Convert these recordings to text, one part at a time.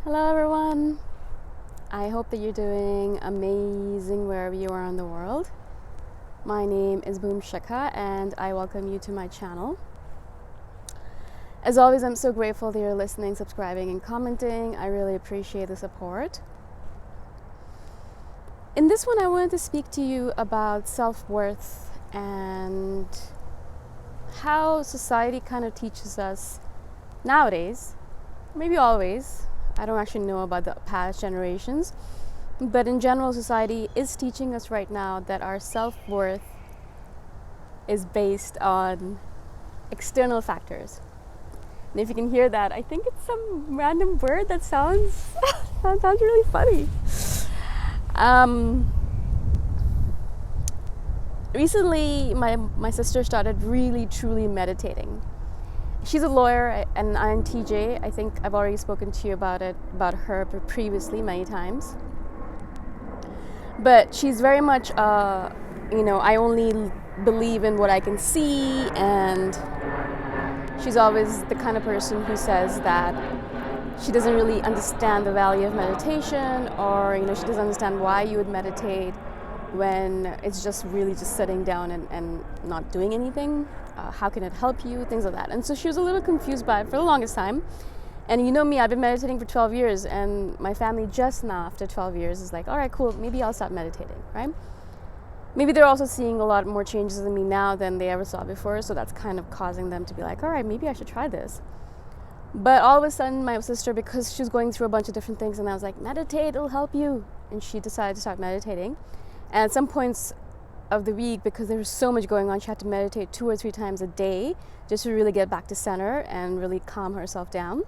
Hello everyone. I hope that you're doing amazing wherever you are in the world. My name is Boom Shikha and I welcome you to my channel. As always, I'm so grateful that you're listening, subscribing and commenting. I really appreciate the support. In this one, I wanted to speak to you about self-worth and how society kind of teaches us nowadays, maybe always. I don't actually know about the past generations, but in general, society is teaching us right now that our self-worth is based on external factors. And if you can hear that, I think it's some random bird that sounds really funny. Recently, my sister started really truly meditating. She's a lawyer and INTJ. I think I've already spoken to you about her previously many times. But she's very much, I only believe in what I can see, and she's always the kind of person who says that she doesn't really understand the value of meditation, or she doesn't understand why you would meditate when it's just really just sitting down and not doing anything. How can it help you? Things like that. And so she was a little confused by it for the longest time. And you know me, I've been meditating for 12 years, and my family just now after 12 years is like, all right, cool, maybe I'll start meditating, right? Maybe they're also seeing a lot more changes in me now than they ever saw before, so that's kind of causing them to be like, all right, maybe I should try this. But all of a sudden, my sister, because she was going through a bunch of different things, and I was like, meditate, it'll help you. And she decided to start meditating. And at some points of the week, because there was so much going on, she had to meditate 2 or 3 times a day just to really get back to center and really calm herself down.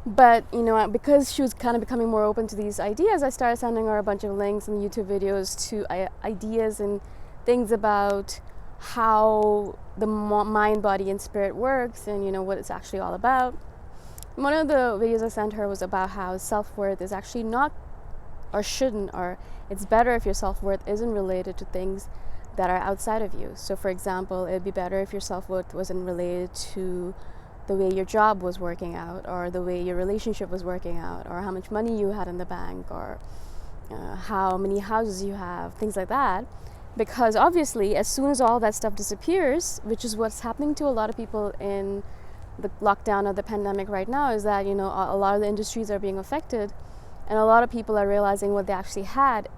But, because she was kind of becoming more open to these ideas, I started sending her a bunch of links and YouTube videos to ideas and things about how the mind, body, and spirit works, and what it's actually all about. One of the videos I sent her was about how self-worth is actually not, or shouldn't, or it's better if your self-worth isn't related to things that are outside of you. So for example, it'd be better if your self-worth wasn't related to the way your job was working out, or the way your relationship was working out, or how much money you had in the bank, or how many houses you have, things like that. Because obviously, as soon as all that stuff disappears, which is what's happening to a lot of people in the lockdown of the pandemic right now, is that, a lot of the industries are being affected, and a lot of people are realizing what they actually had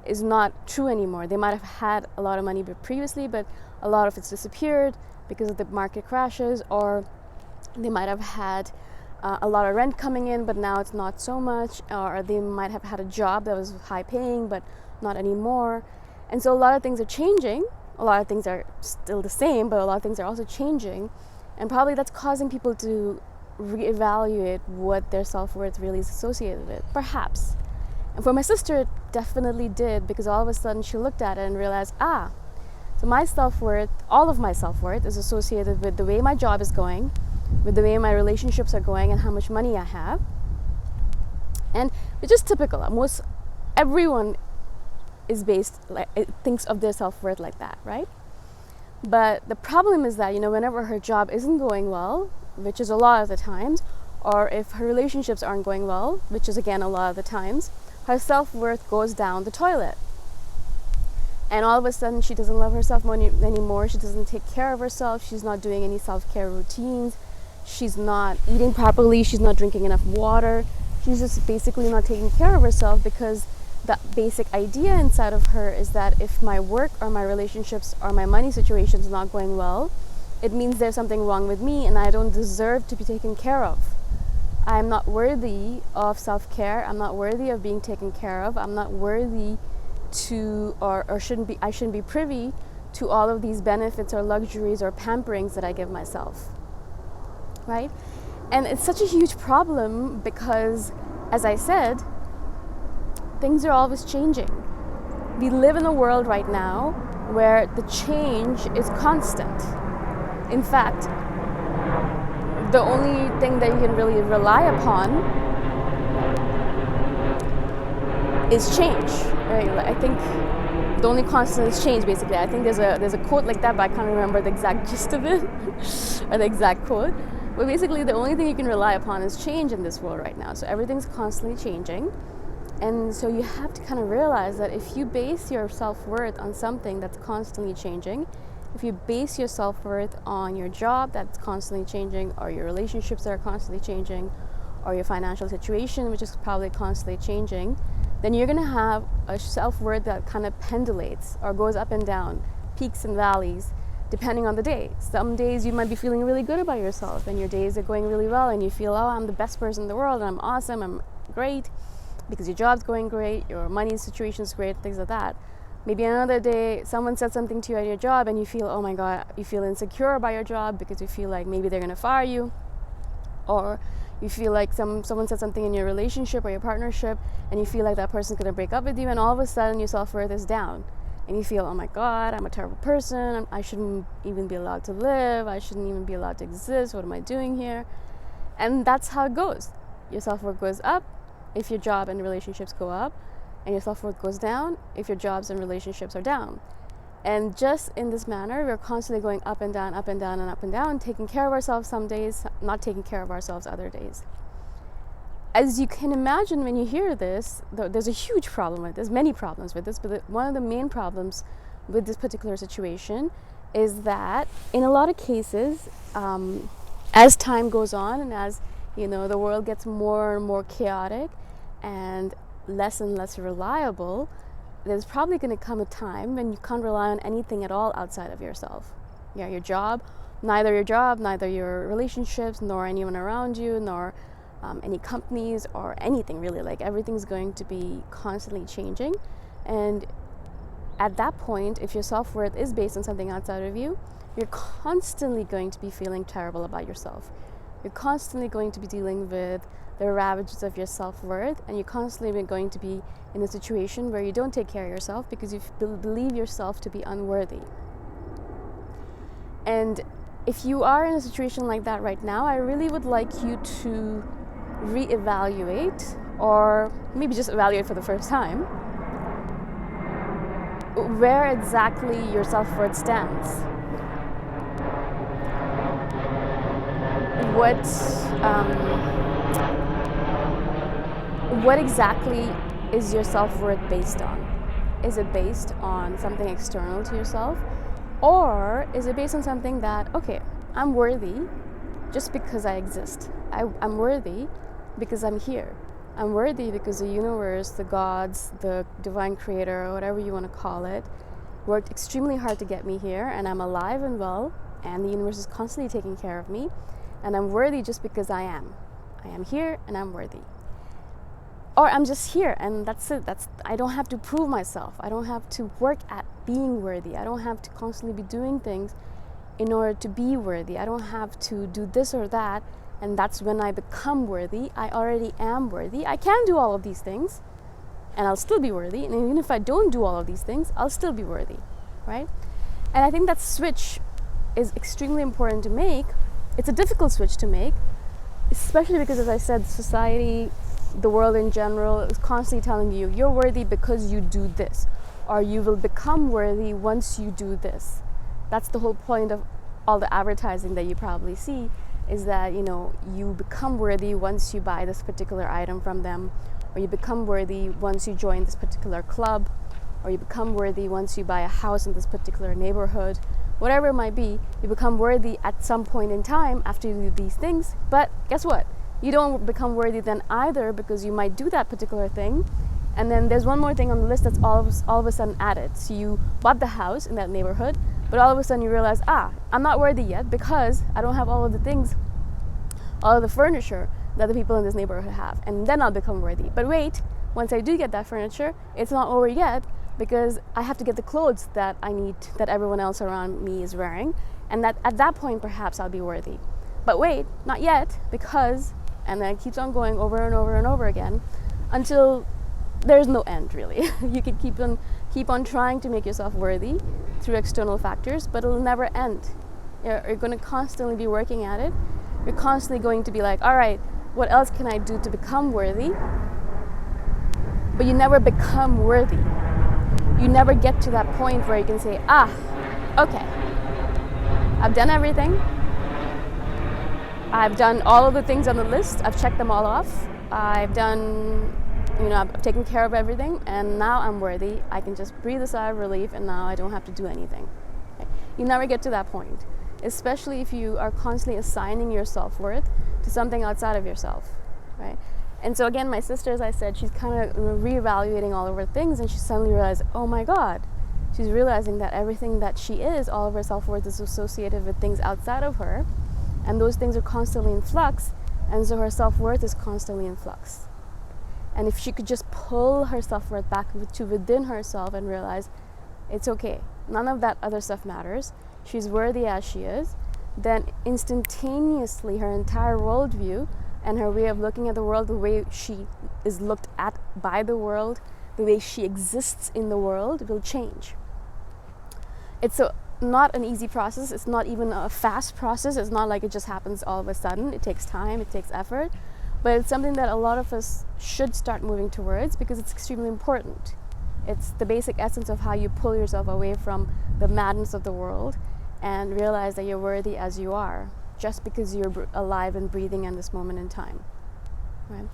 is not true anymore. They might have had a lot of money previously, but a lot of it's disappeared because of the market crashes, or they might have had a lot of rent coming in, but now it's not so much, or they might have had a job that was high paying, but not anymore. And so a lot of things are changing. A lot of things are still the same, but a lot of things are also changing. And probably that's causing people to reevaluate what their self-worth really is associated with, perhaps. And for my sister, it definitely did, because all of a sudden she looked at it and realized, so my self-worth, all of my self-worth is associated with the way my job is going, with the way my relationships are going, and how much money I have. And it's just typical. Most everyone is thinks of their self-worth like that, right? But the problem is that, whenever her job isn't going well, which is a lot of the times, or if her relationships aren't going well, which is again a lot of the times, her self-worth goes down the toilet. And all of a sudden she doesn't love herself anymore. She doesn't take care of herself. She's not doing any self-care routines. She's not eating properly. She's not drinking enough water. She's just basically not taking care of herself, because the basic idea inside of her is that if my work or my relationships or my money situation is not going well, it means there's something wrong with me and I don't deserve to be taken care of. I'm not worthy of self-care. I'm not worthy of being taken care of. I'm not worthy to, or I shouldn't be privy to all of these benefits or luxuries or pamperings that I give myself, right? And it's such a huge problem because, as I said, things are always changing. We live in a world right now where the change is constant. In fact, the only thing that you can really rely upon is change, right? I think the only constant is change, basically. I think there's a quote like that, but I can't remember the exact gist of it or the exact quote. But basically, the only thing you can rely upon is change in this world right now. So everything's constantly changing. And so you have to kind of realize that if you base your self-worth on something that's constantly changing, if you base your self-worth on your job that's constantly changing, or your relationships that are constantly changing, or your financial situation, which is probably constantly changing, then you're going to have a self-worth that kind of pendulates or goes up and down, peaks and valleys, depending on the day. Some days you might be feeling really good about yourself, and your days are going really well, and you feel, oh, I'm the best person in the world, and I'm awesome, I'm great, because your job's going great, your money situation's great, things like that. Maybe another day, someone said something to you at your job, and you feel, oh my God, you feel insecure about your job because you feel like maybe they're going to fire you, or you feel like someone said something in your relationship or your partnership, and you feel like that person's going to break up with you, and all of a sudden your self-worth is down. And you feel, oh my God, I'm a terrible person. I shouldn't even be allowed to live. I shouldn't even be allowed to exist. What am I doing here? And that's how it goes. Your self-worth goes up if your job and relationships go up, and your self-worth goes down if your jobs and relationships are down. And just in this manner, we're constantly going up and down, up and down, and up and down, taking care of ourselves some days, not taking care of ourselves other days. As you can imagine, when you hear this, there's a huge problem with this, many problems with this, but one of the main problems with this particular situation is that in a lot of cases, as time goes on and as the world gets more and more chaotic and less reliable, there's probably going to come a time when you can't rely on anything at all outside of yourself. Your job, neither your relationships, nor anyone around you, nor any companies or anything really. Like, everything's going to be constantly changing. And at that point, if your self-worth is based on something outside of you, you're constantly going to be feeling terrible about yourself. You're constantly going to be dealing with the ravages of your self-worth, and you're constantly going to be in a situation where you don't take care of yourself because you believe yourself to be unworthy. And if you are in a situation like that right now, I really would like you to reevaluate, or maybe just evaluate for the first time, where exactly your self-worth stands. What exactly is your self-worth based on? Is it based on something external to yourself? Or is it based on something that, okay, I'm worthy just because I exist. I'm worthy because I'm here. I'm worthy because the universe, the gods, the divine creator, or whatever you want to call it, worked extremely hard to get me here, and I'm alive and well, and the universe is constantly taking care of me, and I'm worthy just because I am. I am here and I'm worthy. Or I'm just here and that's it. I don't have to prove myself. I don't have to work at being worthy. I don't have to constantly be doing things in order to be worthy. I don't have to do this or that, and that's when I become worthy. I already am worthy. I can do all of these things and I'll still be worthy. And even if I don't do all of these things, I'll still be worthy, right? And I think that switch is extremely important to make. It's a difficult switch to make, especially because, as I said, society, the world in general, is constantly telling you, you're worthy because you do this, or you will become worthy once you do this. That's the whole point of all the advertising that you probably see, is that, you become worthy once you buy this particular item from them, or you become worthy once you join this particular club, or you become worthy once you buy a house in this particular neighborhood. Whatever it might be, you become worthy at some point in time after you do these things. But guess what? You don't become worthy then either, because you might do that particular thing, and then there's one more thing on the list that's all of a sudden added. So you bought the house in that neighborhood, but all of a sudden you realize, I'm not worthy yet because I don't have all of the things, all of the furniture that the people in this neighborhood have, and then I'll become worthy. But wait, once I do get that furniture, it's not over yet, because I have to get the clothes that I need, that everyone else around me is wearing, and that at that point perhaps I'll be worthy. But wait, not yet, because, and then it keeps on going over and over and over again until there's no end, really. You can keep on trying to make yourself worthy through external factors, but it'll never end. You're going to constantly be working at it. You're constantly going to be like, all right, what else can I do to become worthy? But you never become worthy. You never get to that point where you can say, okay, I've done everything. I've done all of the things on the list. I've checked them all off. I've done, I've taken care of everything, and now I'm worthy. I can just breathe a sigh of relief, and now I don't have to do anything. Okay? You never get to that point, especially if you are constantly assigning your self-worth to something outside of yourself, right? And so again, my sister, as I said, she's kind of reevaluating all of her things, and she suddenly realized, oh my God, she's realizing that everything that she is, all of her self-worth is associated with things outside of her, and those things are constantly in flux, and so her self-worth is constantly in flux. And if she could just pull her self-worth back to within herself and realize it's okay, none of that other stuff matters, she's worthy as she is, then instantaneously her entire worldview and her way of looking at the world, the way she is looked at by the world, the way she exists in the world will change. It's not an easy process. It's not even a fast process. It's not like it just happens all of a sudden. It takes time, it takes effort, but it's something that a lot of us should start moving towards because it's extremely important. It's the basic essence of how you pull yourself away from the madness of the world and realize that you're worthy as you are, just because you're alive and breathing in this moment in time. Right?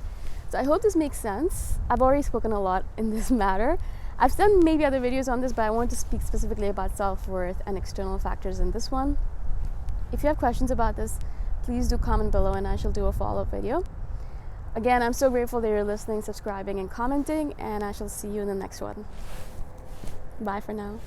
So I hope this makes sense. I've already spoken a lot in this matter. I've done maybe other videos on this, but I want to speak specifically about self-worth and external factors in this one. If you have questions about this, please do comment below and I shall do a follow-up video. Again, I'm so grateful that you're listening, subscribing, and commenting, and I shall see you in the next one. Bye for now.